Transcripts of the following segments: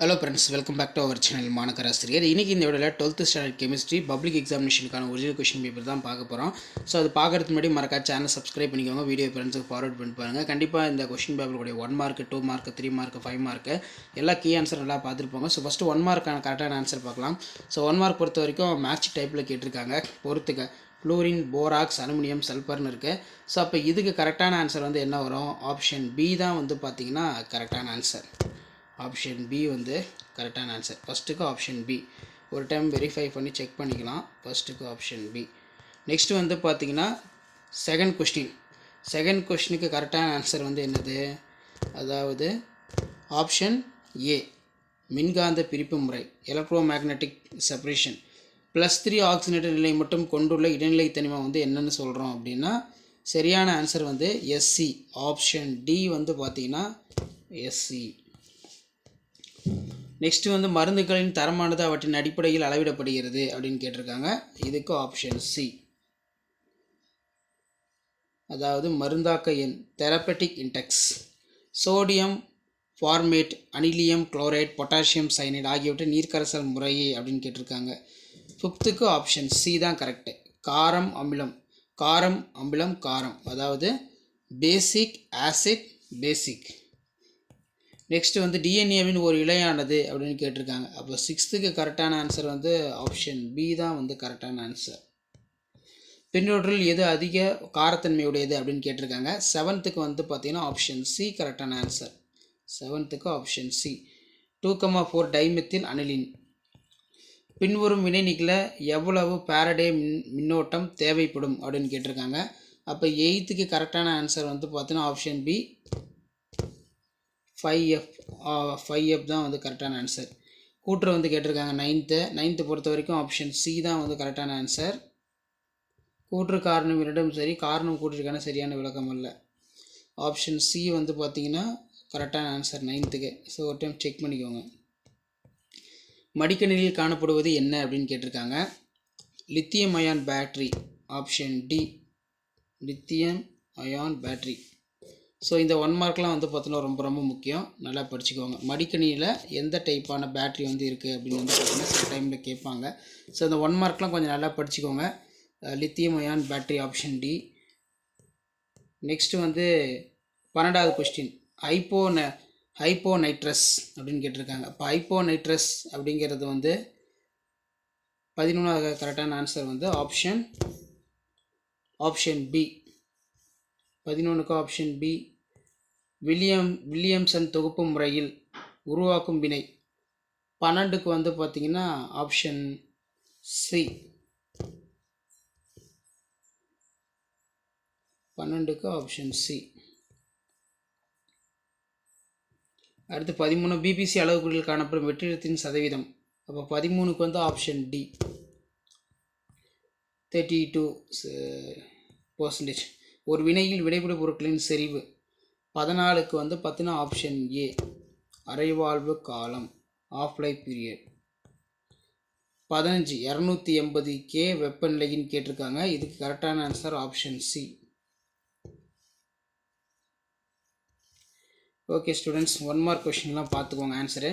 Hello friends, welcome back to our channel Manakkarasiriyar. இன்றைக்கி இந்த வீடியோவில் 12th ஸ்டாண்டர்ட் கெமிஸ்ட்ரி பப்ளிக் எக்ஸாமினேஷனுக்கான ஒரிஜினல் கொஷின் பேப்பர் தான் பார்க்க போகிறோம். ஸோ அது பார்க்குறதுக்கு முன்னாடி மறக்காம சேனல் சப்ஸ்கிரைப் பண்ணிக்கோங்க, வீடியோ ஃப்ரெண்ட்ஸுக்கு ஃபார்வர்ட் பண்ணி பாருங்கள். கண்டிப்பாக இந்த கொஷின் பேப்பருடைய 1 மார்க், 2 மார்க், 3 மார்க், 5 மார்க் எல்லா கீ ஆன்சர் நல்லா பார்த்துருப்பாங்க. ஸோ ஃபஸ்ட்டு 1 மார்க்கான கரெக்டான ஆன்சர் பார்க்கலாம். ஸோ 1 மார்க் பொறுத்த வரைக்கும் மேட்ச் டைப்பில் கேட்டிருக்காங்க. பொறுத்துக்க ஃப்ளூரின், போராக்ஸ், அலுமினியம், சல்ஃபர்னு இருக்குது. ஸோ அப்போ இதுக்கு கரெக்டான ஆன்சர் வந்து என்ன வரும்? ஆப்ஷன் பி தான் வந்து பார்த்திங்கன்னா கரெக்டான ஆன்சர். ஆப்ஷன் பி வந்து கரெக்டான ஆன்சர். ஃபஸ்ட்டுக்கு ஆப்ஷன் பி. ஒரு டைம் வெரிஃபை பண்ணி செக் பண்ணிக்கலாம். ஃபஸ்ட்டுக்கு ஆப்ஷன் பி. நெக்ஸ்ட் வந்து பார்த்திங்கன்னா செகண்ட் கொஸ்டினுக்கு கரெக்டான ஆன்சர் வந்து என்னது? அதாவது ஆப்ஷன் ஏ, மின்காந்த பிரிப்பு முறை, எலக்ட்ரோ மேக்னெட்டிக் செப்பரேஷன். +3 ஆக்சிஜனேற்ற நிலை மட்டும் கொண்டுள்ள இடைநிலை தனிமம் வந்து என்னென்னு சொல்கிறோம் அப்படின்னா சரியான ஆன்சர் வந்து எஸ்சி. ஆப்ஷன் டி வந்து பார்த்திங்கன்னா எஸ்சி. நெக்ஸ்ட்டு வந்து மருந்துகளின் தரமானது அவற்றின் அடிப்படையில் அளவிடப்படுகிறது அப்படின்னு கேட்டிருக்காங்க. இதுக்கு ஆப்ஷன் சி, அதாவது மருந்தாக்க எண், therapeutic index. Sodium formate, anilinium chloride, potassium cyanide ஆகியவற்றை நீர்க்கரசல் முறையே அப்படின்னு கேட்டிருக்காங்க. ஃபிஃப்த்துக்கு ஆப்ஷன் சி தான் கரெக்டு. காரம் அமிலம், அதாவது பேசிக், ஆசிட், பேசிக். நெக்ஸ்ட்டு வந்து டிஎன்ஏவின் ஒரு இழையானது அப்படின்னு கேட்டிருக்காங்க. அப்போ 6th கரெக்டான ஆன்சர் வந்து ஆப்ஷன் பி தான் வந்து கரெக்டான ஆன்சர். பின்னொற்றில் எது அதிக காரத்தன்மையுடையது அப்படின்னு கேட்டிருக்காங்க. 7th வந்து பார்த்திங்கன்னா ஆப்ஷன் சி கரெக்டான answer. 7th option C. 2,4 dimethyl aniline. பின்வரும் வினை நிகழ எவ்வளவு பாரடே மின்னோட்டம் தேவைப்படும் அப்படின்னு கேட்டிருக்காங்க. அப்போ 8th கரெக்டான ஆன்சர் வந்து பார்த்தீங்கன்னா ஆப்ஷன் பி 5F தான் வந்து கரெக்டான ஆன்சர். கூற்று வந்து கேட்டிருக்காங்க 9th பொறுத்த வரைக்கும் ஆப்ஷன் சி தான் வந்து கரெக்டான ஆன்சர். கூற்று காரணம் இரண்டும் சரி, காரணம் கூற்றிற்கான சரியான விளக்கம் அல்ல. ஆப்ஷன் சி வந்து பார்த்திங்கன்னா கரெக்டான ஆன்சர் 9th. ஸோ ஒரு டைம் செக் பண்ணிக்கோங்க. மடிக்கணினியில் காணப்படுவது என்ன அப்படின்னு கேட்டிருக்காங்க. Lithium ion battery. Option D, lithium ion battery. So இந்த 1 மார்க்லாம் வந்து பார்த்தீங்கன்னா ரொம்ப முக்கியம், நல்லா படிச்சுக்கோங்க. மடிக்கணினியில் எந்த டைப்பான பேட்ரி வந்து இருக்குது அப்படின்னு வந்து பார்த்தீங்கன்னா சில டைமில் கேட்பாங்க. ஸோ இந்த 1 மார்க்லாம் கொஞ்சம் நல்லா படிச்சுக்கோங்க. Lithium ion battery option D. Next வந்து 12வது கொஸ்டின், ஹைப்போநைட்ரஸ் அப்படின்னு கேட்டிருக்காங்க. இப்போ ஹைப்போநைட்ரஸ் அப்படிங்கிறது வந்து 11வது கரெக்டான ஆன்சர் வந்து ஆப்ஷன் பி. 11க்கு ஆப்ஷன் பி. வில்லியம்சன் தொகுப்பு முறையில் உருவாக்கும் வினை. 12க்கு வந்து பார்த்திங்கன்னா ஆப்ஷன் சி. 12க்கு ஆப்ஷன் சி. அடுத்து 13 பிபிசி அளவுகளில் காணப்படும் வெற்றிடத்தின் சதவீதம். அப்போ 13க்கு வந்து ஆப்ஷன் டி 32%. ஒரு வினையில் விளைபடு பொருட்களின் செறிவு. 14க்கு வந்து பார்த்தீங்கன்னா ஆப்ஷன் ஏ, அரைவாழ்வு காலம், ஆஃப் லைஃப் பீரியட். 15 280 K வெப்பநிலைன்னு கேட்டிருக்காங்க. இதுக்கு கரெக்டான ஆன்சர் ஆப்ஷன் சி. ஓகே ஸ்டூடெண்ட்ஸ், 1 மார்க் கொஷின்லாம் பார்த்துக்கோங்க ஆன்சரு.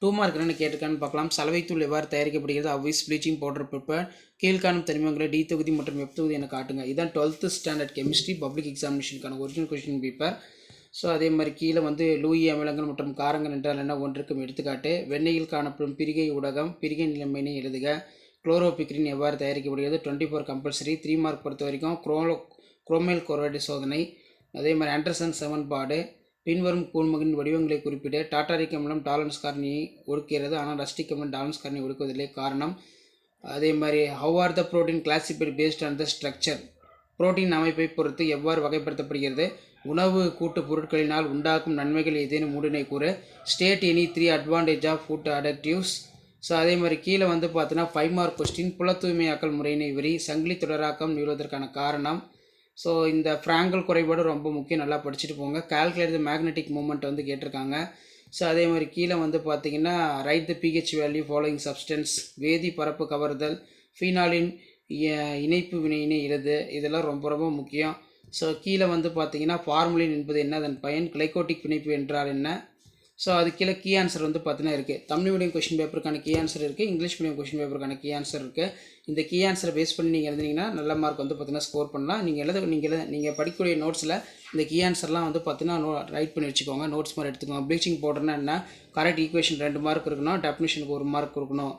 2 மார்க் என்னென்னு கேட்டிருக்கான்னு பார்க்கலாம். சலவைத்தூள் எவ்வாறு தயாரிக்கப்படுகிறது? அவ்விஸ் ப்ளீச்சிங் பவுடர் ப்ரிப்பேர். கீழ்காணும் தனிமங்களை டி தொகுதி மற்றும் எஃப் தொகுதி என காட்டுங்க. இதுதான் 12th ஸ்டாண்டர்ட் கெமிஸ்ட்ரி பப்ளிக் எக்ஸாமினேஷனுக்கான ஒரிஜினல் கொஷின் பேப்பர். ஸோ அதே மாதிரி கீழே வந்து லூயி அமிலங்கள் மற்றும் காரங்கள் என்றால் என்ன ஒன்றுக்கும் எடுத்துக்காட்டு. வெண்ணெயில் காணப்படும் பிரிகை ஊடகம், பிரிகை நிலைமையினை எழுதுக. குளோரோபிக்ரின் எவ்வாறு தயாரிக்கப்படுகிறது? 24 கம்பல்சரி. 3 மார்க் பொறுத்த வரைக்கும் குரோமைல் குளோரைடு சோதனை. அதே மாதிரி ஆண்டர்சன் சமன்பாடு. பின்வரும் கூழ்மகளின் வடிவங்களை குறிப்பிட. டாட்டாரிக் அமிலம் டாலரன்ஸ் காரணியை ஒடுக்கிறது, ஆனால் அசிட்டிக் அமிலம் டாலரன்ஸ் காரணியை ஒடுக்குவதில்லை. காரணம். அதே மாதிரி how are the protein classified based on the structure. Protein அமைப்பை பொறுத்து எவ்வாறு வகைப்படுத்தப்படுகிறது? உணவு கூட்டு பொருட்களினால் உண்டாக்கும் நன்மைகள் ஏதேனும் மூடினை கூற. State any 3 advantage of food additives. So அதே மாதிரி கீழே வந்து பார்த்தீங்கன்னா 5 மார்க் கொஸ்டின், புல தூய்மையாக்கல் முறையினை விரி, சங்கிலி தொடராக்கம் நிகழ்வதற்கான காரணம். ஸோ இந்த ஃப்ராங்கல் குறைபாடு ரொம்ப முக்கியம், நல்லா படிச்சுட்டு போங்க. கால்குலேட் த மேக்னெட்டிக் மூமெண்ட் வந்து கேட்டிருக்காங்க. ஸோ அதே மாதிரி கீழே வந்து பார்த்தீங்கன்னா right the pH value following substance. வேதி பரப்பு கவர்தல், ஃபீனாலின் இணைப்பு வினையினை எழுது. இதெல்லாம் ரொம்ப முக்கியம். ஸோ கீழே வந்து பார்த்தீங்கன்னா ஃபார்முலின் என்பது என்ன, அதன் பயன், கிளைகோட்டிக் பிணைப்பு என்றால் என்ன, ஸோ அது கீழே கீ ஆன்சர் வந்து பார்த்தீங்கன்னா இருக்குது. தமிழ் மீடியம் கொஷின் பேப்பருக்கான கீ ஆன்சர் இருக்குது, இங்கிலீஷ் மீடியம் கொஷின் பேப்பருக்கான கீ ஆன்சர் இருக்குது. இந்த கீ ஆன்சரை பேஸ் பண்ணி நீங்கள் எழுதுனீங்கன்னா நல்ல மார்க் வந்து பார்த்தீங்கன்னா ஸ்கோர் பண்ணலாம். நீங்கள் படிக்கக்கூடிய நோட்ஸில் இந்த கீ ஆன்சர்லாம் வந்து பார்த்தீங்கன்னா ரைட் பண்ணி வச்சுக்கோங்க, நோட்ஸ் மாதிரி எடுத்துக்கோங்க. ப்ளீச்சிங் பவுடர்னா என்ன, கரெக்ட் ஈக்குவேஷன் 2 மார்க் இருக்கணும், டெஃபினிஷனுக்கு 1 மார்க் இருக்கணும்.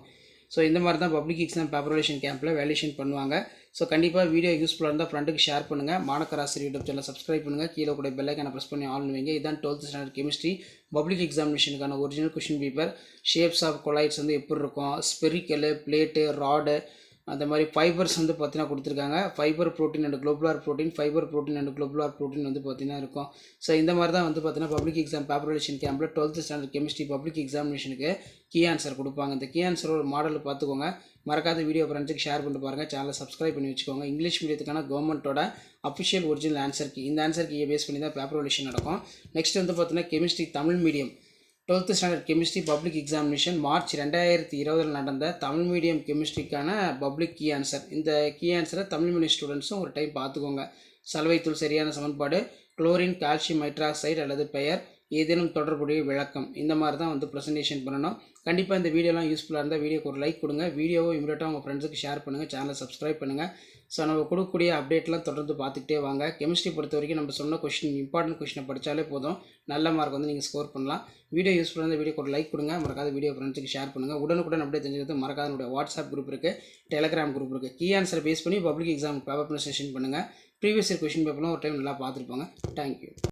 ஸோ இந்த மாதிரி தான் பப்ளிக் எக்ஸாம் பேப்பர் வேல்யூஷன் கேம்பில் வேல்யூஷன் பண்ணுவாங்க. ஸோ கண்டிப்பாக வீடியோ யூஸ்ஃபுல்லாக இருந்தால் ஃப்ரெண்டுக்கு ஷேர் பண்ணுங்கள். மாணக்கர் ஆசிரியர் யூடியூப் சேனல் சப்ஸ்கிரைப் பண்ணுங்கள். கீழே கூட பெல் ஐக்கானை ப்ரெஸ் பண்ணி ஆன் வைங்க. இதான் 12th ஸ்டாண்டர்ட் கெமிஸ்ட்ரி பப்ளிக் எக்ஸாமினேஷனுக்கான original question paper. Shapes of colloids வந்து எப்படி இருக்கும், ஸ்பெரிக்கலு, பிளேட்டு, ராடு, அந்த மாதிரி ஃபைபர்ஸ் வந்து பார்த்தீங்கன்னா கொடுத்துருக்காங்க. Fibre protein and globular protein, fibre protein and globular protein வந்து பார்த்தீங்கன்னா இருக்கும். ஸோ இந்த மாதிரி தான் வந்து பார்த்தீங்கன்னா பப்ளிக் எக்ஸாம் பேப்பர் வேல்யூஷன் கேம்பில் 12th ஸ்டாண்டர்ட் கெமிஸ்ட்ரி பப்ளிக் எக்ஸாமினேஷனுக்கு கீ ஆன்சர் கொடுப்பாங்க. இந்த கீ ஆன்சர் ஒரு மாடல் பார்த்துக்கோங்க. மறக்காத வீடியோ ஃப்ரெண்ட்ஸுக்கு ஷேர் பண்ணிட்டு பாருங்கள், சேனலை சப்ஸ்கிரைப் பண்ணி வச்சுக்கோங்க. இங்கிலீஷ் மீடியத்துக்கான கவர்மெண்ட்டோட அஃபிஷியல் ஒரிஜினல் ஆன்சர் கீ, இந்த ஆன்சர் கீயை பேஸ் பண்ணி தான் பேப்பர் வேல்யூஷன் நடக்கும். நெக்ஸ்ட் வந்து பார்த்தீங்கன்னா chemistry Tamil medium 12th standard chemistry public examination March 2020 நடந்த தமிழ் மீடியம் கெமிஸ்ட்ரிக்கான பப்ளிக் கீ ஆன்சர். இந்த கீ ஆன்சரை தமிழ் மீடியம் ஸ்டூடெண்ட்ஸும் ஒரு டைம் பார்த்துக்கோங்க. சலவைத்தூள் சரியான சமன்பாடு, குளோரின் கால்சியம் ஹைட்ராக்சைடு அல்லது பெயர், ஏதேனும் தொடர்புடைய விளக்கம், இந்த மாதிரி தான் வந்து ப்ரெசன்டேஷன் பண்ணணும். கண்டிப்பாக இந்த வீடியோலாம் யூஸ்ஃபுல்லாக இருந்தால் வீடியோக்கு ஒரு லைக் கொடுங்க, வீடியோவை இமீடியட்டாக உங்கள் ஃப்ரெண்ட்ஸுக்கு ஷேர் பண்ணுங்கள், சேனலை சப்ஸ்கிரைப் பண்ணுங்கள். ஸோ நம்ம கொடுக்கக்கூடிய அப்டேட்லாம் தொடர்ந்து பார்த்துக்கிட்டே வாங்க. கெமிஸ்ட்ரி பொறுத்த வரைக்கும் நம்ம சொன்ன கொஷின், இம்பார்ட்டன்ட் கொஷினை படித்தாலே போதும், நல்ல மார்க் வந்து நீங்கள் ஸ்கோர் பண்ணலாம். வீடியோ யூஸ்ஃபுல்லாக இருந்தால் வீடியோக்கு ஒரு லைக் கொடுங்க, மறக்காத வீடியோ ஃப்ரெண்ட்ஸுக்கு ஷேர் பண்ணுங்கள். உடனுக்குடன் அப்படியே தெரிஞ்சுக்கிறது மறக்காத என்னுடைய வாட்ஸ்அப் குரூப் இருக்குது, டெலிகிராம் குரூப் இருக்குது. கீ ஆன்சரை பேஸ் பண்ணி பப்ளிக் எக்ஸாம் பேப்பர் ப்ரெசன்டேஷன் பண்ணுங்கள். ப்ரீவியஸ் இயர் கொஷின் பேப்பர்லாம் ஒரு டைம் நல்லா பார்த்துருப்பாங்க. தேங்க்யூ.